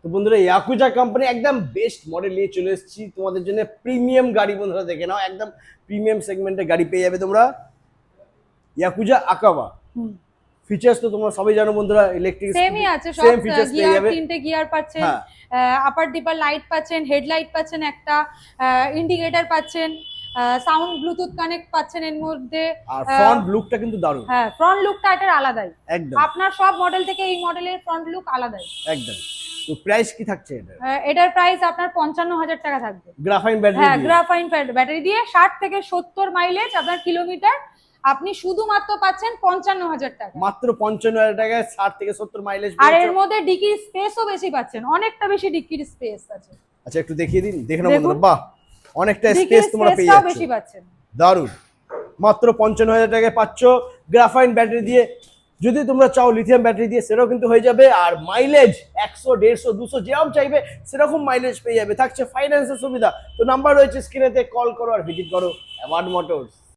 তো বন্ধুরা yakuza company একদম বেস্ট মডেল নিয়ে চলে এসেছি তোমাদের জন্য। প্রিমিয়াম গাড়ি বন্ধুরা দেখে নাও, একদম প্রিমিয়াম সেগমেন্টের গাড়ি পেয়ে যাবে তোমরা ইয়াকুজা আকাবা। ফিচার্স তো তোমরা সবাই জানো বন্ধুরা, ইলেকট্রিক সেমই আছে, সব সেম ফিচার্স পেয়ে গিয়ার, যাবে। তিনটে গিয়ার পাচ্ছেন, হ্যাঁ, আপার ডিপার লাইট পাচ্ছেন, হেডলাইট পাচ্ছেন, একটা ইন্ডিকেটর পাচ্ছেন, সাউন্ড ব্লুটুথ কানেক্ট পাচ্ছেন এর মধ্যে। আর ফ্রন্ট লুকটা কিন্তু দারুণ। হ্যাঁ, ফ্রন্ট লুকটা এটার আলাদাই, একদম আপনার সব মডেল থেকে এই মডেলের ফ্রন্ট লুক আলাদাই। একদম। তো প্রাইস কি থাকছে এটা? এটার প্রাইস আপনার 55,000 টাকা থাকবে। গ্রাফাইন ব্যাটারি হ্যাঁ, দিয়ে। গ্রাফাইন ব্যাটারি দিয়ে 60 থেকে 70 মাইলেজ আপনার কিলোমিটার, আপনি শুধুমাত্র পাচ্ছেন 55,000 টাকা। মাত্র 55,000 টাকায় 60 থেকে 70 মাইলেজ। আর এর মধ্যে ডিকির স্পেসও বেশি পাচ্ছেন, অনেকটা বেশি ডিকির স্পেস আছে। আচ্ছা একটু দেখিয়ে দিন, দেখে নাও দেখুন। বন্ধুরা। বাহ, অনেকটা ডিকির স্পেস তোমরা পেয়ে স্পেসটাও যাচ্ছ, বেশি পাচ্ছেন। দারুণ। মাত্র 55,000 টাকায় পাচ্ছ গ্রাফাইন ব্যাটারি দিয়ে। যদি তোমরা চাও লিথিয়াম ব্যাটারি দিয়ে সেটাও কিন্তু হয়ে যাবে। আর মাইলেজ 100, 150, 200 যেরকম চাইবে সেরকম মাইলেজ পেয়ে যাবে। থাকছে ফাইন্যান্সের সুবিধা। তো নাম্বার রয়েছে স্ক্রিনেতে, কল করো আর ভিজিট করো অ্যাওয়ার্ড মোটরস।